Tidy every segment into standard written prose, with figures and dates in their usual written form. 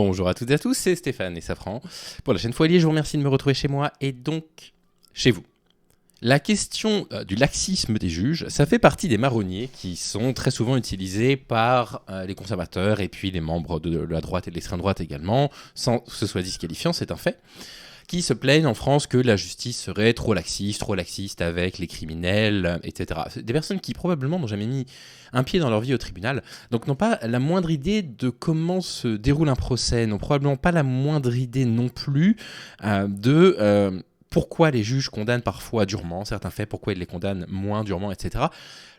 Bonjour à toutes et à tous, c'est Stéphane et Safran. Pour la chaîne Foilier, je vous remercie de me retrouver chez moi et donc chez vous. La question du laxisme des juges, ça fait partie des marronniers qui sont très souvent utilisés par les conservateurs et puis les membres de la droite et de l'extrême droite également, sans que ce soit disqualifiant, c'est un fait, qui se plaignent en France que la justice serait trop laxiste avec les criminels, etc. C'est des personnes qui probablement n'ont jamais mis un pied dans leur vie au tribunal, donc n'ont pas la moindre idée de comment se déroule un procès, n'ont probablement pas la moindre idée non plus de pourquoi les juges condamnent parfois durement certains faits, pourquoi ils les condamnent moins durement, etc.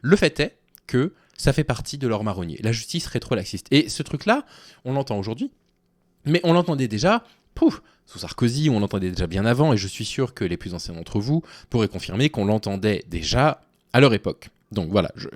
Le fait est que ça fait partie de leur marronnier. La justice rétro-laxiste. Et ce truc-là, on l'entend aujourd'hui, mais on l'entendait déjà, sous Sarkozy, on l'entendait déjà bien avant, et je suis sûr que les plus anciens d'entre vous pourraient confirmer qu'on l'entendait déjà à leur époque. Donc voilà, je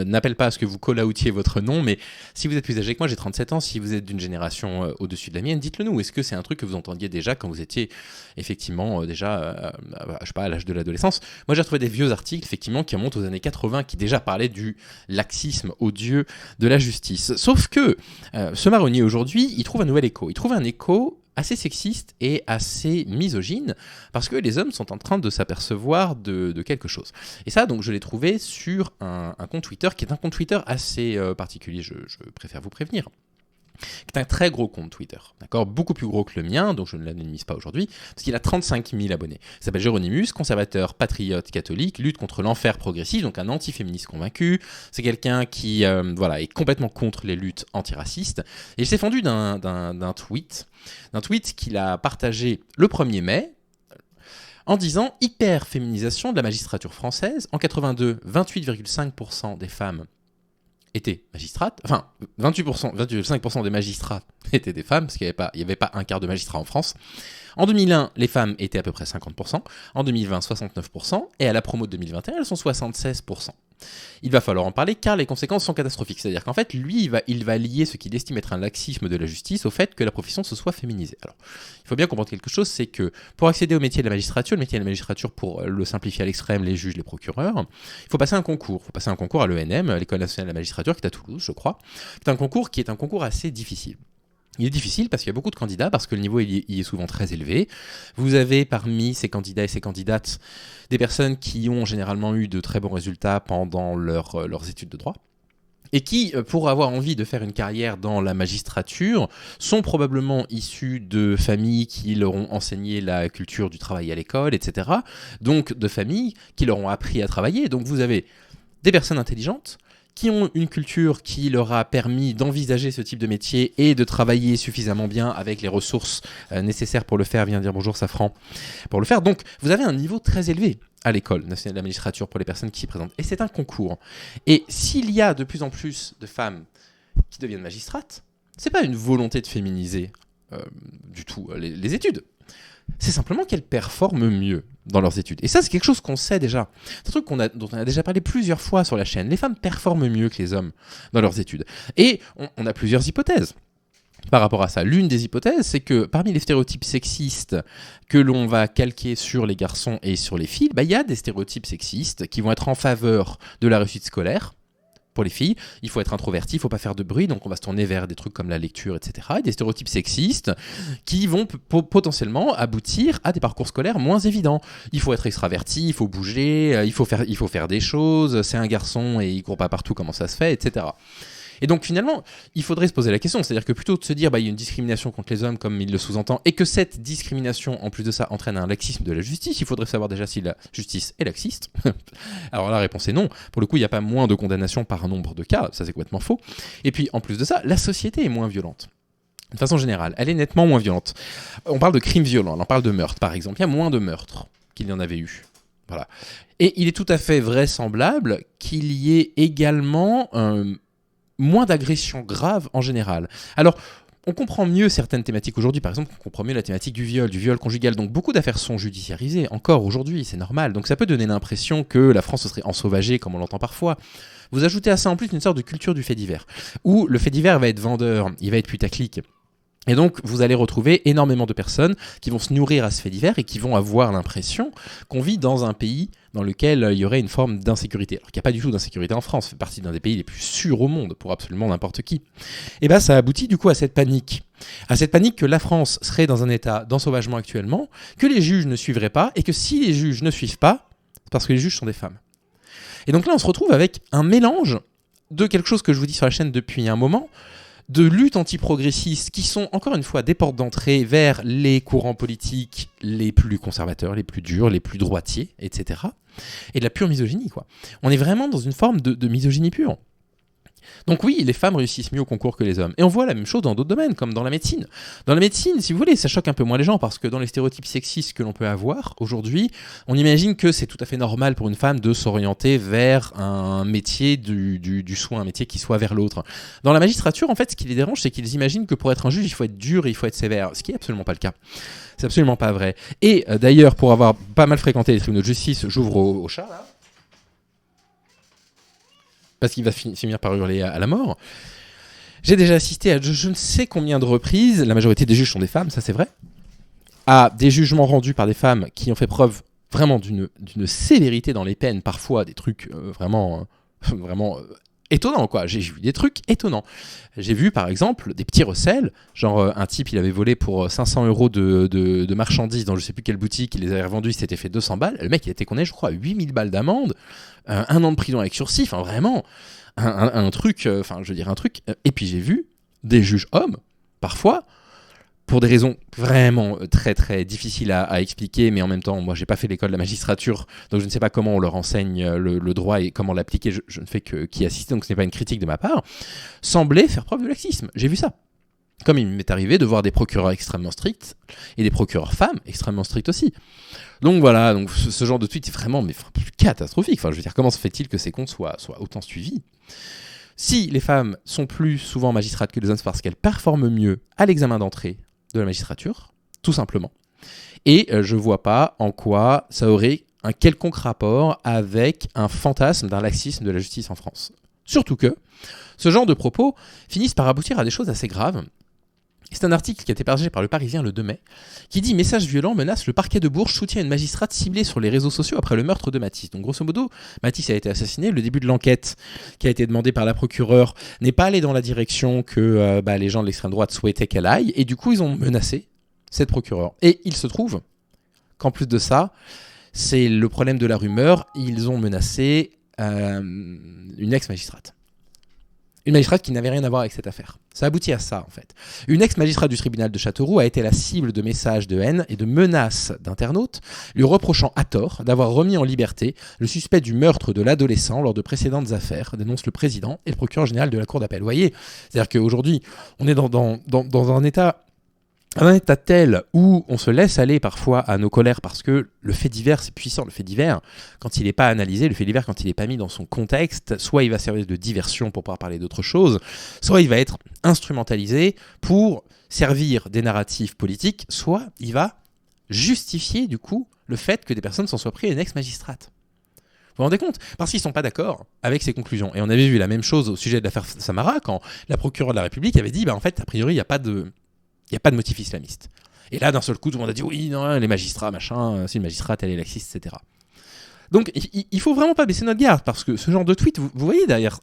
n'appelle pas à ce que vous call-outiez votre nom, mais si vous êtes plus âgé que moi, j'ai 37 ans, si vous êtes d'une génération au-dessus de la mienne, dites-le nous. Est-ce que c'est un truc que vous entendiez déjà quand vous étiez effectivement déjà, je sais pas, à l'âge de l'adolescence? Moi, j'ai retrouvé des vieux articles, effectivement, qui remontent aux années 80, qui déjà parlaient du laxisme odieux de la justice. Sauf que ce marronnier, aujourd'hui, il trouve un nouvel écho. Il trouve un écho assez sexiste et assez misogyne, parce que les hommes sont en train de s'apercevoir de quelque chose. Et ça, donc, je l'ai trouvé sur un compte Twitter, qui est un compte Twitter assez particulier, je préfère vous prévenir, qui est un très gros compte Twitter, d'accord, beaucoup plus gros que le mien, donc je ne l'anonymise pas aujourd'hui, parce qu'il a 35 000 abonnés. Il s'appelle Géronimus, conservateur, patriote, catholique, lutte contre l'enfer progressif, donc un antiféministe convaincu. C'est quelqu'un qui est complètement contre les luttes antiracistes. Et il s'est fendu d'un tweet qu'il a partagé le 1er mai, en disant « Hyper-féminisation de la magistrature française. En 82, 28,5% des femmes étaient magistrates, enfin 28,5% des magistrats étaient des femmes, parce qu'il n'y avait pas un quart de magistrats en France. En 2001, les femmes étaient à peu près 50%, en 2020, 69%, et à la promo de 2021, elles sont 76%. Il va falloir en parler car les conséquences sont catastrophiques. C'est-à-dire qu'en fait, lui, il va lier ce qu'il estime être un laxisme de la justice au fait que la profession se soit féminisée. Alors, il faut bien comprendre quelque chose, c'est que pour accéder au métier de la magistrature, le métier de la magistrature, pour le simplifier à l'extrême, les juges, les procureurs, il faut passer un concours. Il faut passer un concours à l'ENM, l'École nationale de la magistrature, qui est à Toulouse, je crois. C'est un concours qui est un concours assez difficile. Il est difficile parce qu'il y a beaucoup de candidats, parce que le niveau il est souvent très élevé. Vous avez parmi ces candidats et ces candidates des personnes qui ont généralement eu de très bons résultats pendant leurs études de droit, et qui, pour avoir envie de faire une carrière dans la magistrature, sont probablement issus de familles qui leur ont enseigné la culture du travail à l'école, etc. Donc de familles qui leur ont appris à travailler. Donc vous avez des personnes intelligentes, qui ont une culture qui leur a permis d'envisager ce type de métier et de travailler suffisamment bien avec les ressources nécessaires pour le faire. Viens dire bonjour Safran. Pour le faire, donc vous avez un niveau très élevé à l'École nationale de la magistrature pour les personnes qui s'y présentent. Et c'est un concours. Et s'il y a de plus en plus de femmes qui deviennent magistrates, c'est pas une volonté de féminiser du tout les études. C'est simplement qu'elles performent mieux dans leurs études. Et ça, c'est quelque chose qu'on sait déjà. C'est un truc dont on a déjà parlé plusieurs fois sur la chaîne. Les femmes performent mieux que les hommes dans leurs études. Et on a plusieurs hypothèses par rapport à ça. L'une des hypothèses, c'est que parmi les stéréotypes sexistes que l'on va calquer sur les garçons et sur les filles, il y a des stéréotypes sexistes qui vont être en faveur de la réussite scolaire. Pour les filles, il faut être introverti, il ne faut pas faire de bruit, donc on va se tourner vers des trucs comme la lecture, etc. Et des stéréotypes sexistes qui vont potentiellement aboutir à des parcours scolaires moins évidents. Il faut être extraverti, il faut bouger, il faut faire des choses, c'est un garçon et il ne court pas partout, comment ça se fait, etc. Et donc finalement, il faudrait se poser la question, c'est-à-dire que plutôt de se dire il y a une discrimination contre les hommes comme il le sous-entend, et que cette discrimination, en plus de ça, entraîne un laxisme de la justice, il faudrait savoir déjà si la justice est laxiste. Alors la réponse est non. Pour le coup, il n'y a pas moins de condamnations par nombre de cas, ça c'est complètement faux. Et puis en plus de ça, la société est moins violente. De façon générale, elle est nettement moins violente. On parle de crimes violents, on parle de meurtres par exemple, il y a moins de meurtres qu'il y en avait eu. Voilà. Et il est tout à fait vraisemblable qu'il y ait également moins d'agressions graves en général. Alors, on comprend mieux certaines thématiques aujourd'hui, par exemple, on comprend mieux la thématique du viol conjugal, donc beaucoup d'affaires sont judiciarisées, encore aujourd'hui, c'est normal, donc ça peut donner l'impression que la France se serait ensauvagée, comme on l'entend parfois. Vous ajoutez à ça en plus une sorte de culture du fait divers, où le fait divers va être vendeur, il va être putaclic. Et donc, vous allez retrouver énormément de personnes qui vont se nourrir à ce fait divers et qui vont avoir l'impression qu'on vit dans un pays dans lequel il y aurait une forme d'insécurité. Alors qu'il n'y a pas du tout d'insécurité en France, ça fait partie d'un des pays les plus sûrs au monde pour absolument n'importe qui. Et bien, ça aboutit du coup à cette panique À cette panique que la France serait dans un état d'ensauvagement actuellement, que les juges ne suivraient pas, et que si les juges ne suivent pas, c'est parce que les juges sont des femmes. Et donc là, on se retrouve avec un mélange de quelque chose que je vous dis sur la chaîne depuis un moment, de luttes antiprogressistes qui sont, encore une fois, des portes d'entrée vers les courants politiques les plus conservateurs, les plus durs, les plus droitiers, etc. Et de la pure misogynie, quoi. On est vraiment dans une forme de misogynie pure. Donc oui, les femmes réussissent mieux au concours que les hommes. Et on voit la même chose dans d'autres domaines, comme dans la médecine. Dans la médecine, si vous voulez, ça choque un peu moins les gens, parce que dans les stéréotypes sexistes que l'on peut avoir aujourd'hui, on imagine que c'est tout à fait normal pour une femme de s'orienter vers un métier du soin, un métier qui soit vers l'autre. Dans la magistrature, en fait, ce qui les dérange, c'est qu'ils imaginent que pour être un juge, il faut être dur et il faut être sévère, ce qui n'est absolument pas le cas. C'est absolument pas vrai. Et d'ailleurs, pour avoir pas mal fréquenté les tribunaux de justice, j'ouvre au chat, là, parce qu'il va finir par hurler à la mort. J'ai déjà assisté à je ne sais combien de reprises, la majorité des juges sont des femmes, ça c'est vrai, à des jugements rendus par des femmes qui ont fait preuve vraiment d'une sévérité dans les peines, parfois des trucs vraiment étonnants, quoi. J'ai vu des trucs étonnants. J'ai vu par exemple des petits recels, genre un type il avait volé pour 500 € de marchandises dans je sais plus quelle boutique, il les avait revendus, il s'était fait 200 balles, le mec il a été condamné je crois à 8000 balles d'amende, 1 an de prison avec sursis, enfin vraiment un truc, et puis j'ai vu des juges hommes, parfois, pour des raisons vraiment très très difficiles à expliquer, mais en même temps, moi j'ai pas fait l'école de la magistrature, donc je ne sais pas comment on leur enseigne le droit et comment l'appliquer, je ne fais qu'y assister, donc ce n'est pas une critique de ma part, semblaient faire preuve de laxisme. J'ai vu ça. Comme il m'est arrivé de voir des procureurs extrêmement stricts, et des procureurs femmes extrêmement stricts aussi. Donc voilà, donc ce genre de tweet est vraiment catastrophique. Enfin, je veux dire, comment se fait-il que ces comptes soient autant suivis ? Si les femmes sont plus souvent magistrates que les hommes, c'est parce qu'elles performent mieux à l'examen d'entrée de la magistrature, tout simplement. Et je vois pas en quoi ça aurait un quelconque rapport avec un fantasme d'un laxisme de la justice en France. Surtout que ce genre de propos finissent par aboutir à des choses assez graves. C'est un article qui a été partagé par Le Parisien le 2 mai, qui dit « Message violent menace le parquet de Bourges, soutient une magistrate ciblée sur les réseaux sociaux après le meurtre de Mathis ». Donc grosso modo, Mathis a été assassiné. Le début de l'enquête qui a été demandée par la procureure n'est pas allé dans la direction que les gens de l'extrême droite souhaitaient qu'elle aille. Et du coup, ils ont menacé cette procureure. Et il se trouve qu'en plus de ça, c'est le problème de la rumeur, ils ont menacé une ex-magistrate. Une magistrate qui n'avait rien à voir avec cette affaire. Ça aboutit à ça, en fait. Une ex-magistrate du tribunal de Châteauroux a été la cible de messages de haine et de menaces d'internautes, lui reprochant à tort d'avoir remis en liberté le suspect du meurtre de l'adolescent lors de précédentes affaires, dénonce le président et le procureur général de la Cour d'appel. Vous voyez, c'est-à-dire qu'aujourd'hui, on est dans un état tel où on se laisse aller parfois à nos colères parce que le fait divers, c'est puissant. Le fait divers, quand il n'est pas analysé, le fait divers, quand il n'est pas mis dans son contexte, soit il va servir de diversion pour pouvoir parler d'autre chose, soit il va être instrumentalisé pour servir des narratifs politiques, soit il va justifier du coup le fait que des personnes s'en soient pris à une ex-magistrate. Vous vous rendez compte ? Parce qu'ils ne sont pas d'accord avec ces conclusions. Et on avait vu la même chose au sujet de l'affaire Samara, quand la procureure de la République avait dit en fait, a priori, il n'y a pas de motif islamiste. Et là, d'un seul coup, tout le monde a dit oui, non, les magistrats, machin, c'est une magistrate, elle est laxiste, etc. Donc, il faut vraiment pas baisser notre garde, parce que ce genre de tweet, vous voyez derrière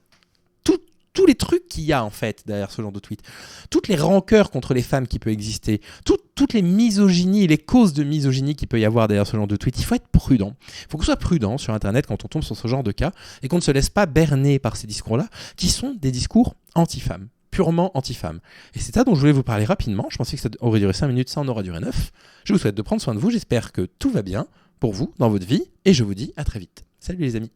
tous les trucs qu'il y a, en fait, derrière ce genre de tweet, toutes les rancœurs contre les femmes qui peuvent exister, toutes les misogynies, les causes de misogynie qu'il peut y avoir derrière ce genre de tweet, il faut être prudent. Il faut qu'on soit prudent sur Internet quand on tombe sur ce genre de cas, et qu'on ne se laisse pas berner par ces discours-là, qui sont des discours anti-femmes. Purement anti-femme. Et c'est ça dont je voulais vous parler rapidement. Je pensais que ça aurait duré 5 minutes, ça en aura duré 9. Je vous souhaite de prendre soin de vous. J'espère que tout va bien pour vous dans votre vie. Et je vous dis à très vite. Salut les amis.